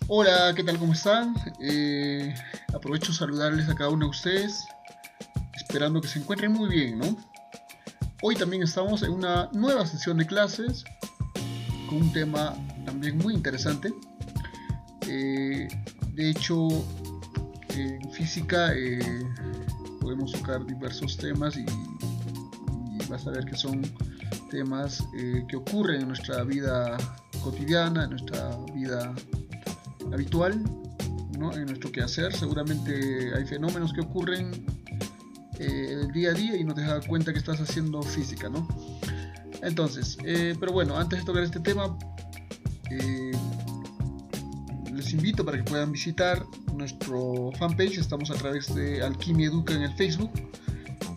Hola, ¿qué tal? ¿Cómo están? Aprovecho saludarles a cada uno de ustedes, esperando que se encuentren muy bien, ¿no? Hoy también estamos en una nueva sesión de clases con un tema también muy interesante. De hecho, en física podemos tocar diversos temas y vas a ver que son temas que ocurren en nuestra vida cotidiana, en nuestra vida habitual, ¿no? En nuestro quehacer. Seguramente hay fenómenos que ocurren el día a día y no te das cuenta que estás haciendo física, ¿no? Entonces, pero bueno, antes de tocar este tema, les invito para que puedan visitar nuestro fanpage. Estamos a través de Alquimia Educa en el Facebook.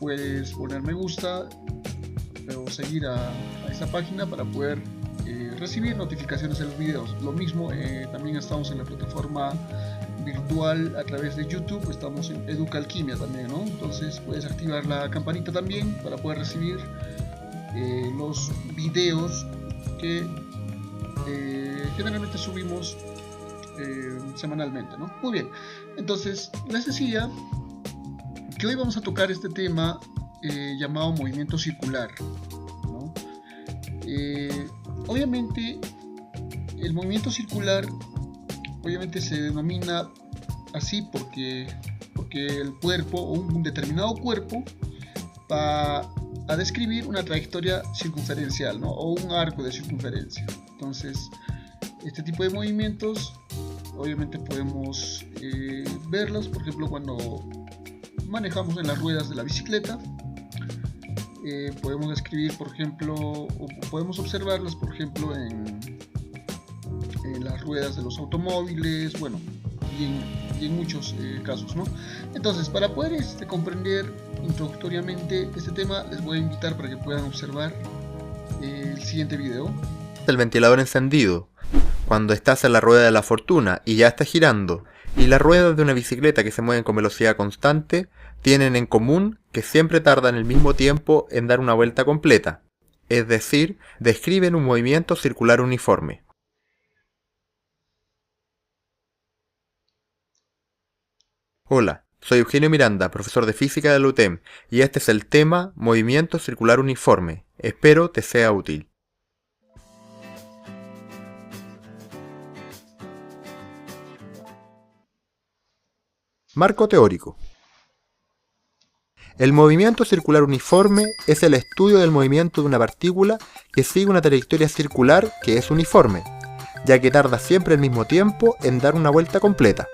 Puedes poner me gusta o seguir a esa página para poder recibir notificaciones de los videos. Lo mismo, también estamos en la plataforma virtual a través de YouTube. Estamos en Educa Alquimia también, ¿no? Entonces puedes activar la campanita también para poder recibir los videos que generalmente subimos semanalmente, ¿no? Muy bien, entonces les decía que hoy vamos a tocar este tema llamado movimiento circular, ¿no? Obviamente el movimiento circular obviamente se denomina así porque el cuerpo o un determinado cuerpo va a describir una trayectoria circunferencial, ¿no? O un arco de circunferencia. Entonces este tipo de movimientos obviamente podemos verlos, por ejemplo, cuando manejamos en las ruedas de la bicicleta. Podemos describir, por ejemplo, o podemos observarlas, por ejemplo, en las ruedas de los automóviles, bueno, y en muchos casos, ¿no? Entonces, para poder comprender introductoriamente este tema, les voy a invitar para que puedan observar el siguiente video. El ventilador encendido, cuando estás en la rueda de la fortuna y ya está girando, y las ruedas de una bicicleta que se mueven con velocidad constante, tienen en común que siempre tardan el mismo tiempo en dar una vuelta completa, es decir, describen un movimiento circular uniforme. Hola, soy Eugenio Miranda, profesor de física de la UTEM, y este es el tema Movimiento circular uniforme. Espero te sea útil. Marco teórico. El movimiento circular uniforme es el estudio del movimiento de una partícula que sigue una trayectoria circular que es uniforme, ya que tarda siempre el mismo tiempo en dar una vuelta completa.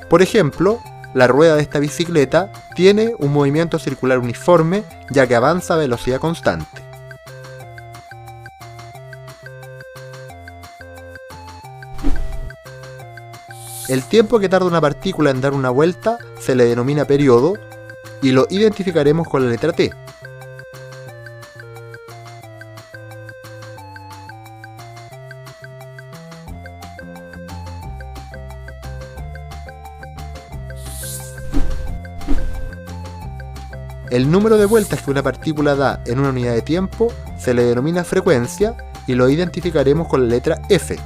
Por ejemplo, la rueda de esta bicicleta tiene un movimiento circular uniforme, ya que avanza a velocidad constante. El tiempo que tarda una partícula en dar una vuelta se le denomina periodo y lo identificaremos con la letra T. El número de vueltas que una partícula da en una unidad de tiempo se le denomina frecuencia y lo identificaremos con la letra F.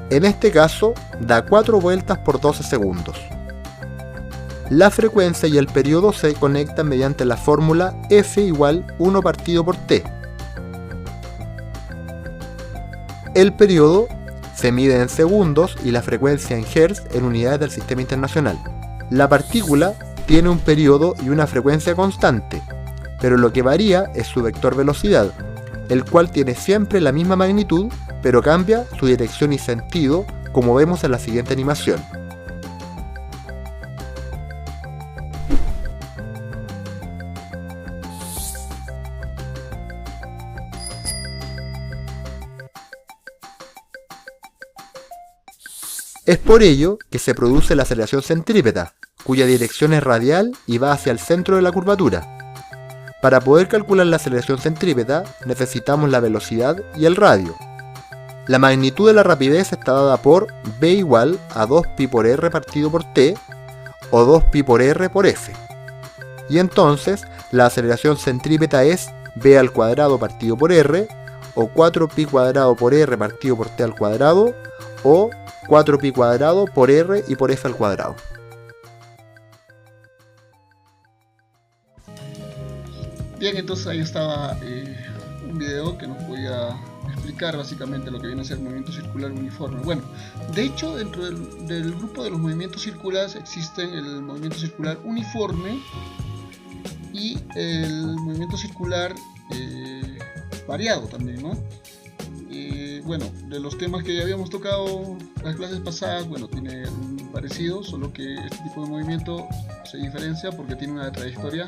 En este caso, da 4 vueltas por 12 segundos. La frecuencia y el periodo se conectan mediante la fórmula F igual 1 partido por T. El periodo se mide en segundos y la frecuencia en Hz en unidades del sistema internacional. La partícula tiene un periodo y una frecuencia constante, pero lo que varía es su vector velocidad, el cual tiene siempre la misma magnitud, pero cambia su dirección y sentido, como vemos en la siguiente animación. Es por ello que se produce la aceleración centrípeta, cuya dirección es radial y va hacia el centro de la curvatura. Para poder calcular la aceleración centrípeta necesitamos la velocidad y el radio. La magnitud de la rapidez está dada por v igual a 2pi por r partido por t o 2pi por r por f. Y entonces la aceleración centrípeta es b al cuadrado partido por r, o 4pi cuadrado por r partido por t al cuadrado, o 4pi cuadrado por r y por f al cuadrado. Bien, entonces ahí estaba un video que nos podía explicar básicamente lo que viene a ser el movimiento circular uniforme. Bueno, de hecho dentro del grupo de los movimientos circulares existen el movimiento circular uniforme y el movimiento circular variado también, ¿no? Bueno, de los temas que ya habíamos tocado las clases pasadas, bueno, tiene un parecido, solo que este tipo de movimiento se diferencia porque tiene una trayectoria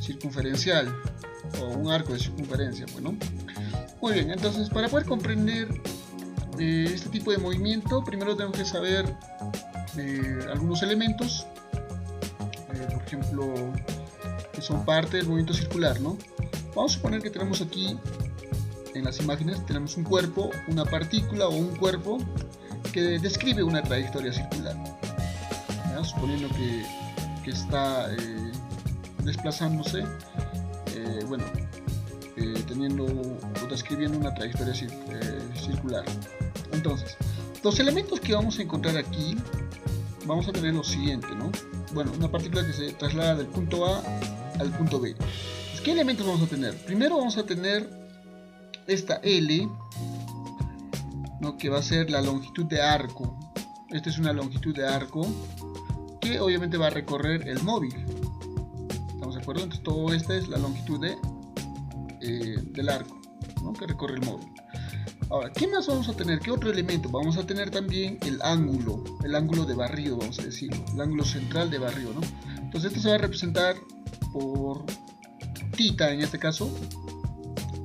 circunferencial o un arco de circunferencia, bueno. Muy bien, entonces para poder comprender este tipo de movimiento, primero tenemos que saber algunos elementos, por ejemplo, que son parte del movimiento circular, ¿no? Vamos a suponer que tenemos aquí en las imágenes, tenemos un cuerpo, una partícula o un cuerpo que describe una trayectoria circular, ¿ya? Suponiendo que está desplazándose, teniendo o describiendo una trayectoria circular. Entonces, los elementos que vamos a encontrar aquí, vamos a tener lo siguiente, ¿no? Bueno, una partícula que se traslada del punto A al punto B. Pues, ¿qué elementos vamos a tener? Primero vamos a tener esta L, ¿no? Que va a ser la longitud de arco. Esta es una longitud de arco que obviamente va a recorrer el móvil. ¿Estamos de acuerdo? Entonces todo esta es la longitud del arco, ¿no? Que recorre el móvil. Ahora, ¿qué más vamos a tener? ¿Qué otro elemento? Vamos a tener también el ángulo de barrido, vamos a decirlo, el ángulo central de barrido, ¿no? Entonces esto se va a representar por θ en este caso,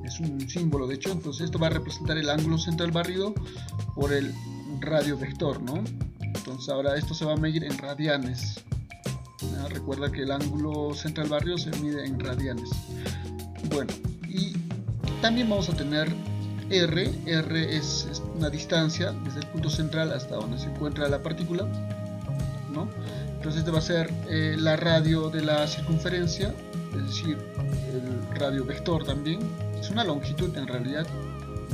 es un símbolo de hecho, entonces esto va a representar el ángulo central barrido por el radio vector, ¿no? Entonces ahora esto se va a medir en radianes. Recuerda que el ángulo central barrido se mide en radianes. Bueno, y también vamos a tener R es una distancia desde el punto central hasta donde se encuentra la partícula, ¿no? Entonces este va a ser la radio de la circunferencia, es decir, el radio vector también. Es una longitud en realidad,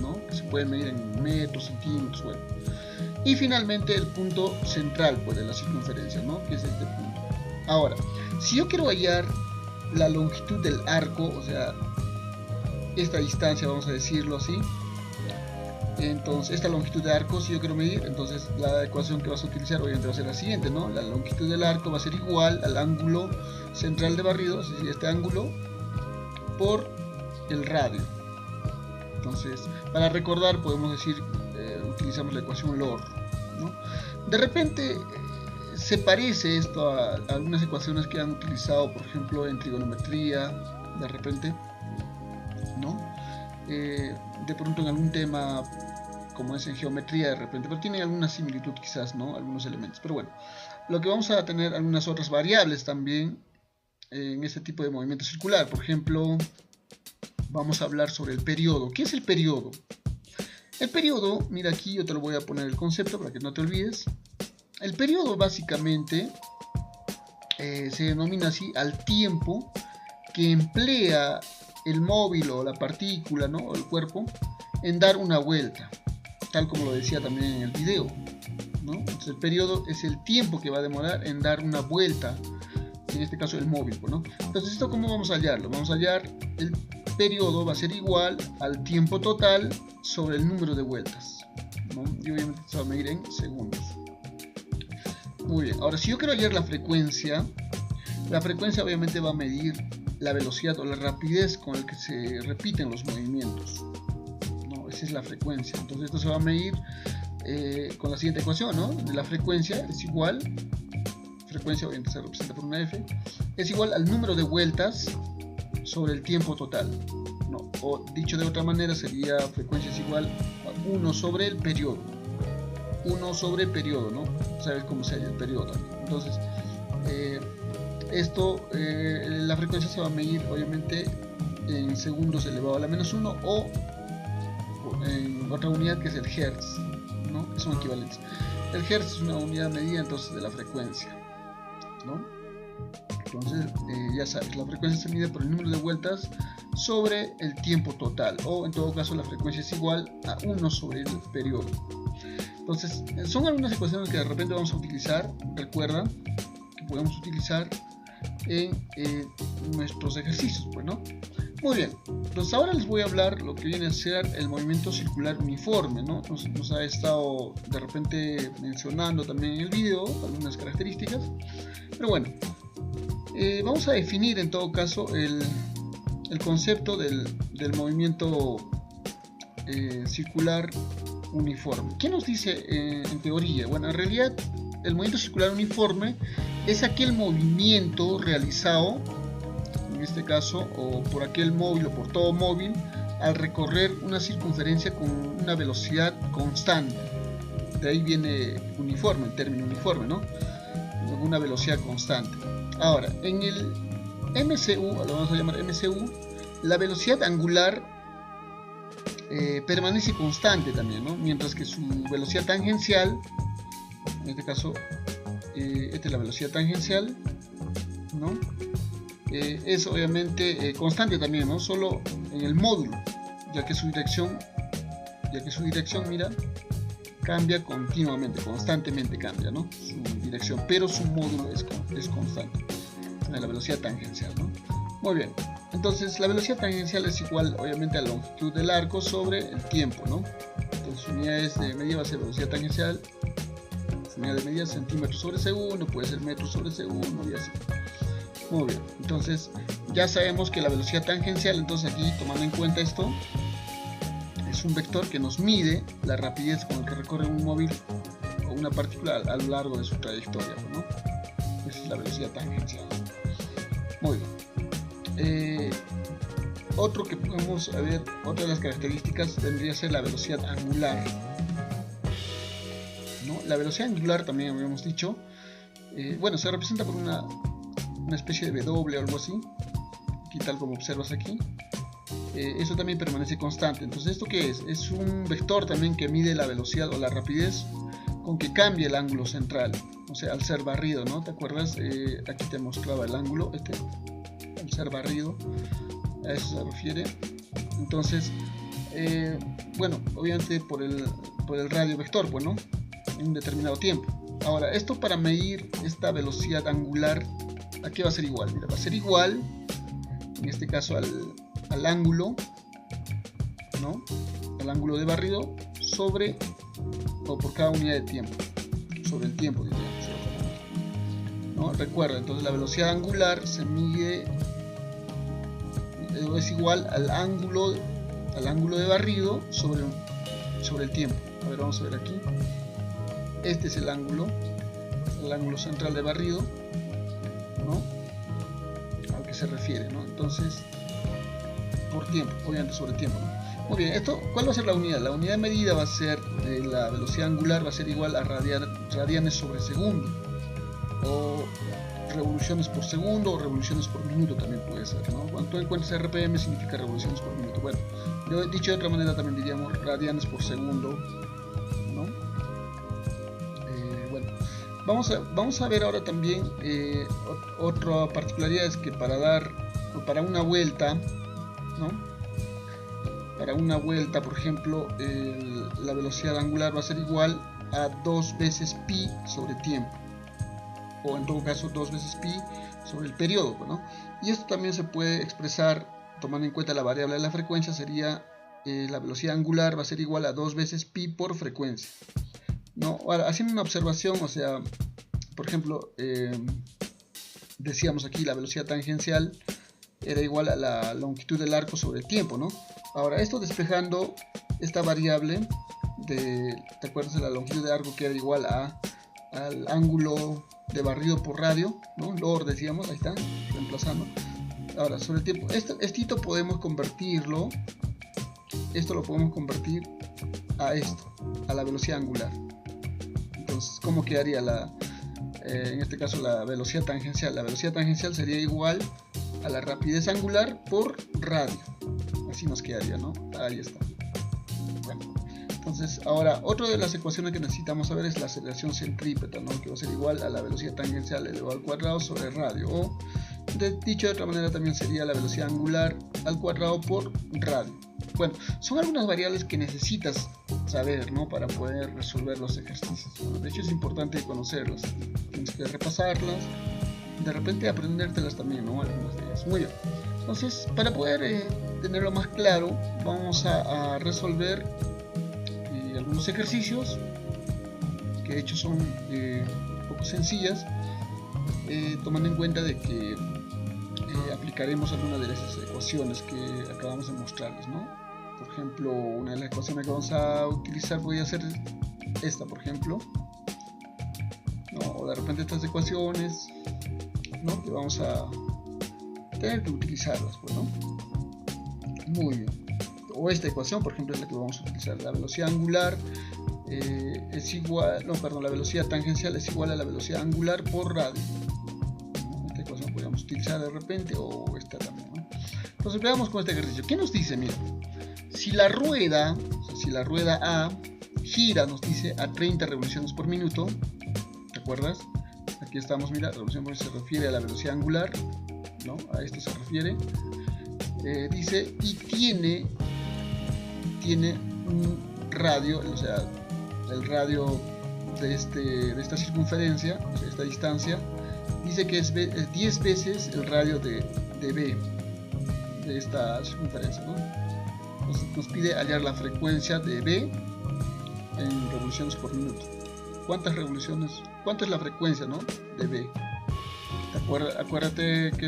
¿no? Que se puede medir en metros, centímetros, bueno. Y finalmente el punto central, pues, de la circunferencia, ¿no? Que es este punto. Ahora, si yo quiero hallar la longitud del arco, o sea, esta distancia, vamos a decirlo así, entonces esta longitud de arco, si yo quiero medir, entonces la ecuación que vas a utilizar obviamente va a ser la siguiente, ¿no? La longitud del arco va a ser igual al ángulo central de barrido, es decir, este ángulo por el radio. Entonces, para recordar podemos decir, utilizamos la ecuación LOR, ¿no? De repente se parece esto a algunas ecuaciones que han utilizado, por ejemplo, en trigonometría, de repente, ¿no? De pronto en algún tema como es en geometría, de repente, pero tiene alguna similitud quizás, ¿no? Algunos elementos, pero bueno, lo que vamos a tener algunas otras variables también en este tipo de movimiento circular. Por ejemplo, vamos a hablar sobre el periodo. ¿Qué es el periodo? El periodo, mira aquí yo te lo voy a poner el concepto para que no te olvides. El periodo básicamente se denomina así al tiempo que emplea el móvil o la partícula, ¿no? O el cuerpo en dar una vuelta, tal como lo decía también en el video, ¿no? Entonces el periodo es el tiempo que va a demorar en dar una vuelta, en este caso el móvil, ¿no? Entonces esto, ¿cómo vamos a hallarlo? Vamos a hallar el periodo, va a ser igual al tiempo total sobre el número de vueltas, ¿no? Y obviamente se va a medir en segundos. Muy bien, ahora si yo quiero hallar la frecuencia obviamente va a medir la velocidad o la rapidez con la que se repiten los movimientos, ¿no? Esa es la frecuencia. Entonces esto se va a medir con la siguiente ecuación, ¿no? La frecuencia es igual, frecuencia obviamente se representa por una F, es igual al número de vueltas sobre el tiempo total, ¿no? O dicho de otra manera sería frecuencia es igual a 1 sobre el periodo. 1 sobre periodo, ¿no? Sabes cómo se halla el periodo también. Entonces, la frecuencia se va a medir obviamente en segundos elevado a la menos 1 o en otra unidad que es el hertz, ¿no? Que son equivalentes. El hertz es una unidad medida entonces de la frecuencia, ¿no? Entonces, ya sabes, la frecuencia se mide por el número de vueltas sobre el tiempo total, o en todo caso la frecuencia es igual a 1 sobre el periodo. Entonces, son algunas ecuaciones que de repente vamos a utilizar, recuerda, que podemos utilizar en nuestros ejercicios, pues, ¿no? Muy bien, entonces ahora les voy a hablar lo que viene a ser el movimiento circular uniforme, ¿no? Nos ha estado de repente mencionando también en el video algunas características, pero bueno, vamos a definir en todo caso el concepto del movimiento circular uniforme. ¿Qué nos dice en teoría? Bueno, en realidad el movimiento circular uniforme es aquel movimiento realizado, en este caso, o por aquel móvil o por todo móvil, al recorrer una circunferencia con una velocidad constante. De ahí viene uniforme, el término uniforme, ¿no? Una velocidad constante. Ahora, en el MCU, lo vamos a llamar MCU, la velocidad angular permanece constante también, ¿no? Mientras que su velocidad tangencial, en este caso, esta es la velocidad tangencial, ¿no? Es obviamente constante también, ¿no? Solo en el módulo, ya que su dirección, mira, cambia continuamente, constantemente cambia, ¿no? Su dirección, pero su módulo es constante, la velocidad tangencial, ¿no? Muy bien, entonces la velocidad tangencial es igual obviamente a la longitud del arco sobre el tiempo, ¿no? Entonces unidades de medida va a ser velocidad tangencial, unidad de medida centímetros sobre segundo, puede ser metros sobre segundo y así. Muy bien, entonces ya sabemos que la velocidad tangencial, entonces aquí tomando en cuenta esto, es un vector que nos mide la rapidez con la que recorre un móvil o una partícula a lo largo de su trayectoria, ¿no? Esa es la velocidad tangencial. Muy bien. Otro que podemos ver, otra de las características tendría que ser la velocidad angular, ¿no? La velocidad angular también habíamos dicho, bueno, se representa por una especie de W o algo así, aquí tal como observas aquí. Eso también permanece constante. Entonces, ¿esto qué es? Es un vector también que mide la velocidad o la rapidez con que cambia el ángulo central, o sea, al ser barrido, ¿no? ¿Te acuerdas? Aquí te mostraba el ángulo, al ser barrido, a eso se refiere. Entonces, bueno, obviamente por el radio vector, bueno, en un determinado tiempo. Ahora, esto para medir esta velocidad angular, ¿a qué va a ser igual? Mira, va a ser igual, en este caso al ángulo, ¿no? Al ángulo de barrido sobre, o por cada unidad de tiempo, sobre el tiempo, diríamos, ¿no? Recuerda, entonces la velocidad angular se mide, es igual al ángulo de barrido sobre el tiempo. A ver, vamos a ver aquí. Este es el ángulo central de barrido, ¿no? Al que se refiere, ¿no? Entonces, por tiempo, obviamente sobre el tiempo, ¿no? Muy bien, ¿cuál va a ser la unidad? La unidad de medida va a ser, la velocidad angular va a ser igual a radianes sobre segundo, o revoluciones por segundo, o revoluciones por minuto también puede ser, ¿no? Cuando tú encuentres RPM significa revoluciones por minuto. Bueno, yo he dicho de otra manera también diríamos radianes por segundo, ¿no? Bueno, vamos a ver ahora también otra particularidad, es que para una vuelta, ¿no? Para una vuelta, por ejemplo, la velocidad angular va a ser igual a 2 veces pi sobre tiempo, o en todo caso 2 veces pi sobre el periodo, ¿no? Y esto también se puede expresar tomando en cuenta la variable de la frecuencia. Sería la velocidad angular va a ser igual a 2 veces pi por frecuencia, ¿no? Ahora, haciendo una observación, o sea, por ejemplo, decíamos aquí la velocidad tangencial era igual a la longitud del arco sobre el tiempo, ¿no? Ahora, esto despejando esta variable ¿te acuerdas de la longitud de arco que era igual al ángulo de barrido por radio, ¿no? LOR decíamos, ahí está, reemplazando. Ahora, sobre el tiempo, esto podemos convertirlo, esto lo podemos convertir a la velocidad angular. Entonces, ¿cómo quedaría en este caso la velocidad tangencial? La velocidad tangencial sería igual a la rapidez angular por radio. Así nos quedaría, ¿no? Ahí está. Bueno, Entonces, ahora, otra de las ecuaciones que necesitamos saber es la aceleración centrípeta, ¿no? Que va a ser igual a la velocidad tangencial elevado al cuadrado sobre el radio. O, dicho de otra manera, también sería la velocidad angular al cuadrado por radio. Bueno, son algunas variables que necesitas saber, ¿no? Para poder resolver los ejercicios. Bueno, de hecho, es importante conocerlas. Tienes que repasarlas. De repente aprendértelas también, ¿no? Algunas de ellas. Muy bien. Entonces, para poder tenerlo más claro, vamos a resolver algunos ejercicios que de hecho son un poco sencillas, tomando en cuenta de que aplicaremos algunas de esas ecuaciones que acabamos de mostrarles, ¿no? Por ejemplo, una de las ecuaciones que vamos a utilizar podría ser esta, por ejemplo, ¿no? O de repente estas ecuaciones, ¿no? Que vamos a tener que utilizarlas, pues, ¿no? Muy bien. O esta ecuación, por ejemplo, es la que vamos a utilizar. La velocidad angular es igual, no, perdón, la velocidad tangencial es igual a la velocidad angular por radio. Esta ecuación podríamos utilizar de repente, o esta también, ¿no? Entonces veamos con este ejercicio. ¿Qué nos dice? Mira, si la rueda, o sea, si la rueda A gira, nos dice, a 30 revoluciones por minuto, ¿te acuerdas? Aquí estamos, mira, revolución por se refiere a la velocidad angular, ¿no? A esto se refiere. Dice, y tiene un radio, o sea, el radio de esta circunferencia, o sea, esta distancia, dice que es 10 veces el radio de B, de esta circunferencia, ¿no? Nos pide hallar la frecuencia de B en revoluciones por minuto. ¿Cuántas revoluciones? ¿Cuánto es la frecuencia, ¿no? De B. Acuérdate que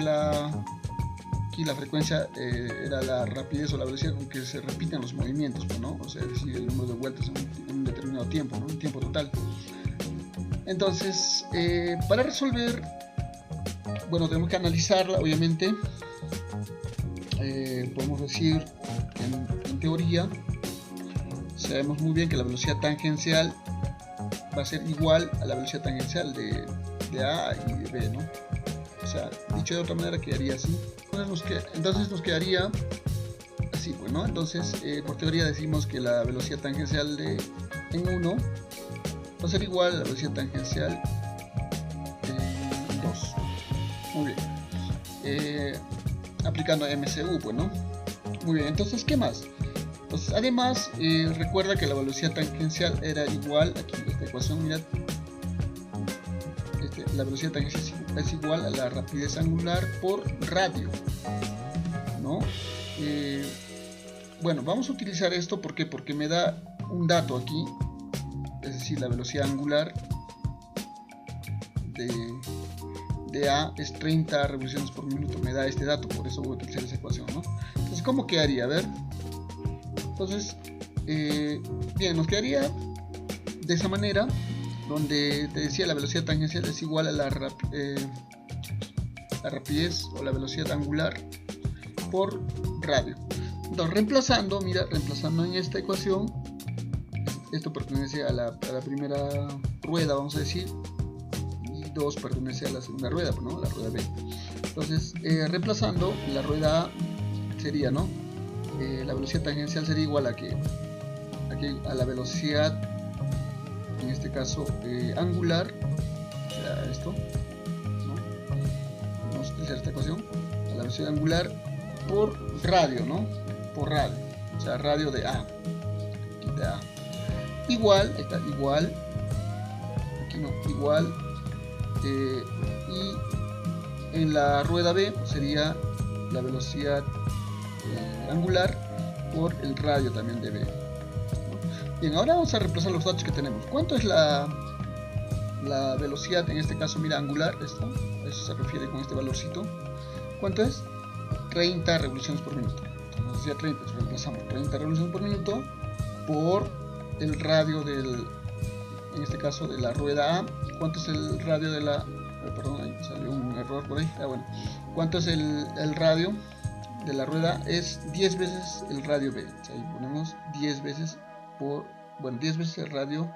aquí la frecuencia era la rapidez o la velocidad con que se repiten los movimientos, ¿no? O sea, es decir, el número de vueltas en un determinado tiempo, ¿no? Un tiempo total. Entonces, para resolver, bueno, tenemos que analizarla, obviamente. Podemos decir, en teoría, sabemos muy bien que la velocidad tangencial va a ser igual a la velocidad tangencial de A y de B, ¿no? O sea, dicho de otra manera, quedaría así. Entonces nos quedaría así, pues, ¿no? Entonces, por teoría decimos que la velocidad tangencial en 1 va a ser igual a la velocidad tangencial en 2. Muy bien. Aplicando MCU, pues, ¿no? Muy bien, entonces, ¿qué más? Entonces, además, recuerda que la velocidad tangencial era igual, aquí en esta ecuación, mirad, la velocidad tangencial es igual a la rapidez angular por radio, ¿no? Bueno, vamos a utilizar esto porque me da un dato aquí, es decir, la velocidad angular de A es 30 revoluciones por minuto, me da este dato, por eso voy a utilizar esa ecuación, ¿no? Entonces, ¿cómo quedaría? A ver, entonces, bien, nos quedaría de esa manera, donde te decía la velocidad tangencial es igual a la rapidez o la velocidad angular por radio. Entonces, reemplazando en esta ecuación, esto pertenece a la primera rueda, vamos a decir, y 2 pertenece a la segunda rueda, ¿no? La rueda B. Entonces, reemplazando, la rueda A sería, ¿no? La velocidad tangencial sería igual a la velocidad, en este caso angular, o sea, esto, ¿no? Vamos a utilizar esta ecuación, a la velocidad angular por radio, ¿no? Por radio, o sea, radio de A, aquí de A. Igual, está igual, aquí no, igual, y en la rueda B sería la velocidad angular por el radio también de B. Bien, ahora vamos a reemplazar los datos que tenemos. ¿Cuánto es la velocidad, en este caso, mira, angular? Esto, a eso se refiere con este valorcito. ¿Cuánto es? 30 revoluciones por minuto. Entonces decía 30, reemplazamos 30 revoluciones por minuto por el radio en este caso, de la rueda A. ¿Cuánto es el radio de la... perdón, ahí salió un error por ahí. Bueno, ¿cuánto es el radio de la rueda? Es 10 veces el radio B. O sea, ahí ponemos 10 veces 10 veces el radio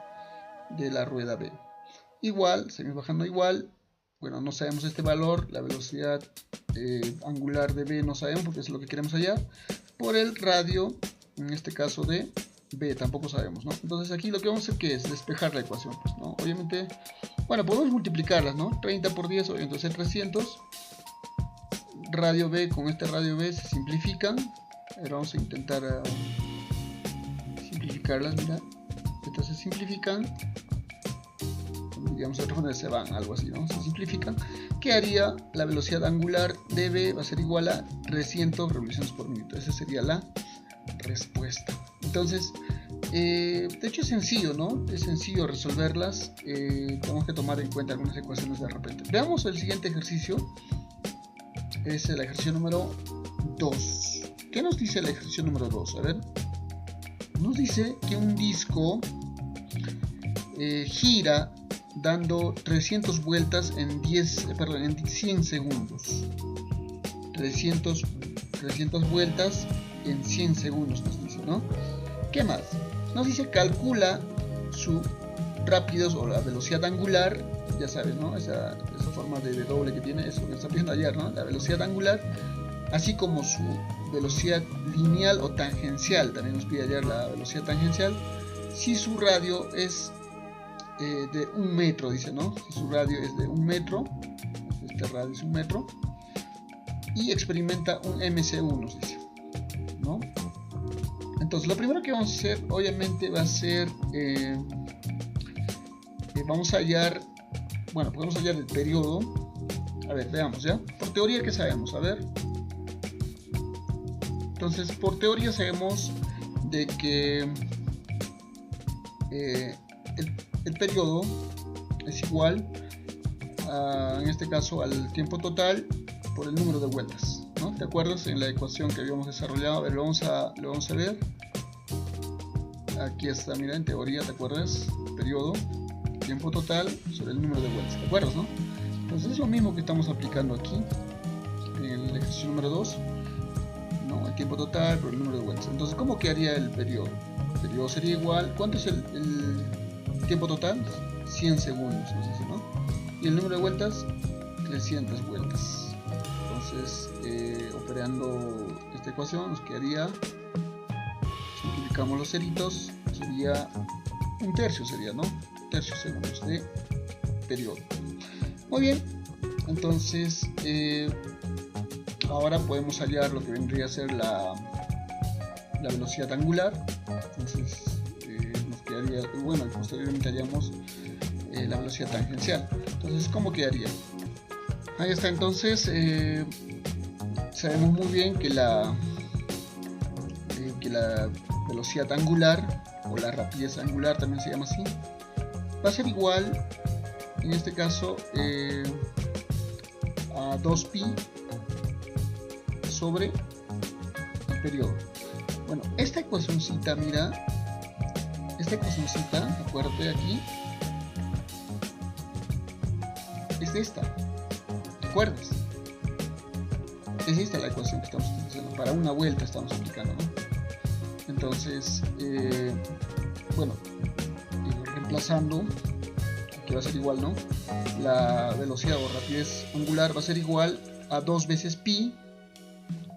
de la rueda B. Igual, seguimos bajando igual. Bueno, no sabemos este valor, la velocidad angular de B no sabemos porque es lo que queremos hallar. Por el radio, en este caso de B tampoco sabemos, ¿no? Entonces aquí lo que vamos a hacer que es despejar la ecuación, pues, ¿no? Obviamente, bueno, podemos multiplicarlas, ¿no? 30 por 10, obviamente, entonces 300. Radio B con este radio B se simplifican. Ahora vamos a intentar simplificarlas, mira. Estas se simplifican. Digamos, otras maneras se van, algo así, ¿no? Se simplifican. ¿Qué haría? La velocidad angular de B va a ser igual a 300 revoluciones por minuto. Esa sería la respuesta. Entonces, de hecho es sencillo, ¿no? Es sencillo resolverlas. Tenemos que tomar en cuenta algunas ecuaciones de repente. Veamos el siguiente ejercicio. Es el ejercicio número 2. ¿Qué nos dice el ejercicio número 2? A ver. Nos dice que un disco gira dando 300 vueltas en 100 segundos. 300 vueltas en 100 segundos nos dice, ¿no? ¿Qué más? Nos dice calcula su rápidos o la velocidad angular, ya sabes, ¿no? Esa forma de W que tiene, eso que está viendo ayer, ¿no? La velocidad angular, así como su velocidad lineal o tangencial, también nos pide ayer la velocidad tangencial, si su radio es de 1 metro, dice, ¿no? Si su radio es de 1 metro, este radio es 1 metro, y experimenta un MC1, nos dice, ¿no? Entonces, lo primero que vamos a hacer, obviamente, va a ser, vamos a hallar, bueno, podemos hallar el periodo. A ver, veamos, ¿ya? Por teoría, ¿qué sabemos? A ver. Entonces, por teoría sabemos de que el periodo es igual en este caso al tiempo total por el número de vueltas, ¿no? ¿Te acuerdas en la ecuación que habíamos desarrollado? A ver, lo vamos a ver. Aquí está, mira, en teoría, ¿te acuerdas? Periodo, tiempo total sobre el número de vueltas, ¿te acuerdas, no? Entonces es lo mismo que estamos aplicando aquí en el ejercicio número 2, ¿no? El tiempo total por el número de vueltas. Entonces, ¿cómo quedaría el periodo? El periodo sería igual, ¿cuánto es el tiempo total? 100 segundos, ¿no? Y el número de vueltas, 300 vueltas. Entonces, operando esta ecuación, nos quedaría, simplificamos los ceritos, sería 1/3, sería, ¿no? 1/3 segundos de periodo. Muy bien, entonces ahora podemos hallar lo que vendría a ser la velocidad angular. Entonces nos quedaría, bueno, posteriormente hallamos la velocidad tangencial. Entonces, ¿cómo quedaría? Ahí está. Entonces sabemos muy bien que la velocidad angular, o la rapidez angular también se llama así, va a ser igual en este caso a 2pi sobre el periodo. Bueno, esta ecuacioncita, mira, esta ecuacioncita, acuérdate aquí, es esta, ¿te acuerdas? Es esta la ecuación que estamos utilizando, para una vuelta estamos aplicando, ¿no? Entonces, bueno, reemplazando, que va a ser igual, ¿no? La velocidad o rapidez angular va a ser igual a 2 veces pi,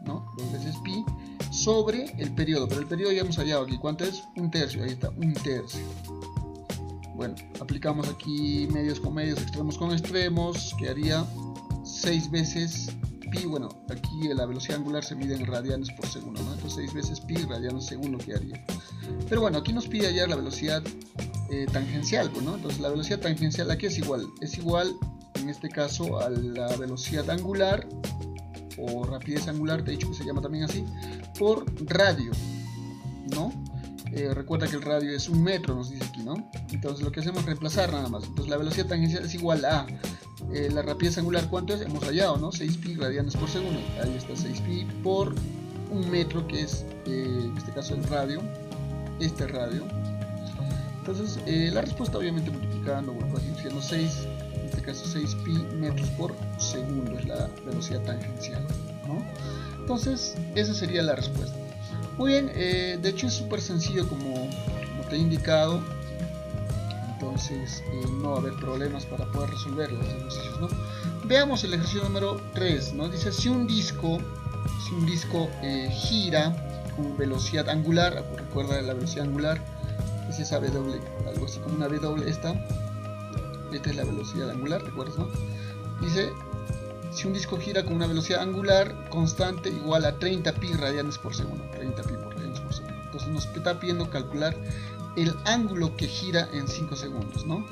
¿no? 2 veces pi sobre el periodo, pero el periodo ya hemos hallado aquí, ¿cuánto es? 1/3, ahí está, 1/3. Bueno, aplicamos aquí medios con medios, extremos con extremos, quedaría 6 veces pi, bueno, aquí la velocidad angular se mide en radianes por segundo, ¿no? Entonces 6 veces pi radianes segundo quedaría. Pero bueno, aquí nos pide hallar la velocidad tangencial, ¿no? Entonces la velocidad tangencial aquí es igual en este caso a la velocidad angular o rapidez angular, de hecho que se llama también así, por radio, ¿no? Recuerda que el radio es 1 metro, nos dice aquí, ¿no? Entonces lo que hacemos es reemplazar nada más. Entonces la velocidad tangencial es igual a la rapidez angular, ¿cuánto es? Hemos hallado, ¿no? 6pi radianes por segundo. Ahí está, 6pi por 1 metro, que es en este caso el radio, este radio. Entonces la respuesta, obviamente multiplicando, bueno, va a ir siendo 6, en este caso 6pi metros por segundo es la velocidad tangencial, ¿no? Entonces esa sería la respuesta. Muy bien, de hecho es súper sencillo como te he indicado. Entonces no va a haber problemas para poder resolver los ejercicios, ¿no? Veamos el ejercicio número 3, ¿no? Dice, si un disco gira con velocidad angular. Recuerda la velocidad angular, es esa W, algo así como una W. Esta es la velocidad angular, ¿recuerdas, no? Dice, si un disco gira con una velocidad angular constante igual a 30 pi radianes por segundo. 30 pi por radianes por segundo. Entonces nos está pidiendo calcular el ángulo que gira en 5 segundos, ¿no?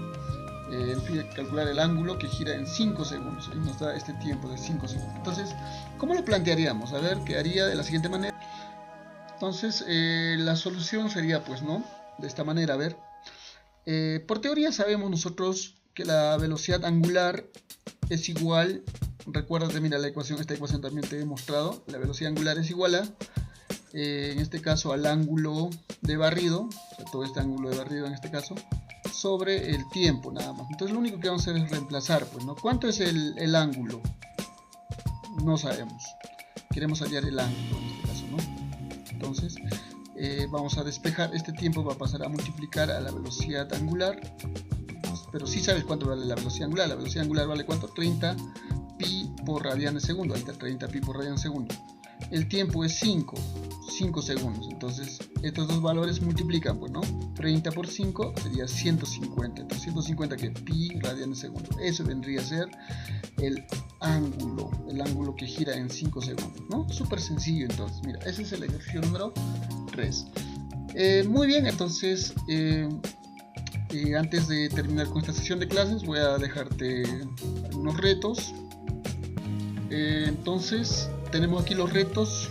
Calcular el ángulo que gira en 5 segundos. Y nos da este tiempo de 5 segundos. Entonces, ¿cómo lo plantearíamos? A ver, quedaría de la siguiente manera. Entonces, la solución sería, pues, ¿no? De esta manera, a ver. Por teoría sabemos nosotros que la velocidad angular es igual. Recuérdate, mira la ecuación, esta ecuación también te he mostrado. La velocidad angular es igual a, en este caso, al ángulo de barrido, o sea, todo este ángulo de barrido en este caso, sobre el tiempo, nada más. Entonces lo único que vamos a hacer es reemplazar, pues, ¿no? ¿Cuánto es el ángulo? No sabemos. Queremos hallar el ángulo en este caso, ¿no? Entonces vamos a despejar. Este tiempo va a pasar a multiplicar a la velocidad angular. Pero sí sabes cuánto vale la velocidad angular. La velocidad angular vale ¿cuánto? 30 pi por radian segundo. Ahí está, 30 pi por radian segundo. El tiempo es 5 segundos. Entonces estos dos valores multiplican, pues, ¿no? 30 por 5 sería 150. Entonces 150 que pi radian segundo. Eso vendría a ser el ángulo que gira en 5 segundos, ¿no? Súper sencillo. Entonces, mira, ese es el ejercicio número 3. Muy bien, entonces antes de terminar con esta sesión de clases voy a dejarte algunos retos. Entonces tenemos aquí los retos.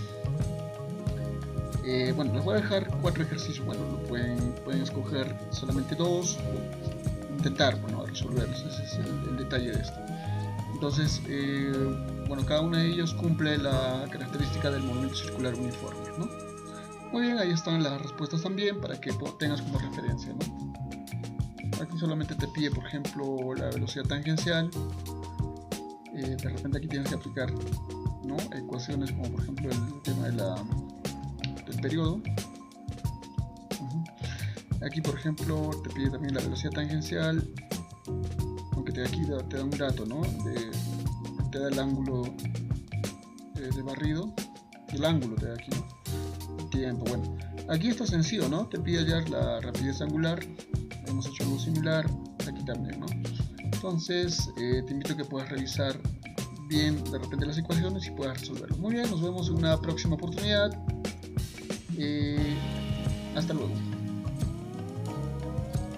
Bueno, les voy a dejar 4 ejercicios. Bueno, pueden escoger solamente 2 o intentar, bueno, resolverlos. Ese es el detalle de esto. Entonces, bueno, cada uno de ellos cumple la característica del movimiento circular uniforme, ¿no? Muy bien, ahí están las respuestas también para que tengas como referencia, ¿no? Aquí solamente te pide, por ejemplo, la velocidad tangencial. De repente aquí tienes que aplicar, ¿no? Ecuaciones como, por ejemplo, el tema del periodo. Aquí, por ejemplo, te pide también la velocidad tangencial. Aunque aquí te da un dato, ¿no? Te da el ángulo de barrido. El ángulo te da aquí, ¿no? El tiempo, bueno. Aquí está sencillo, ¿no? Te pide hallar la rapidez angular. Hemos hecho algo similar aquí también, ¿no? Entonces te invito a que puedas revisar bien de repente las ecuaciones y puedas resolverlo. Muy bien, nos vemos en una próxima oportunidad. Hasta luego.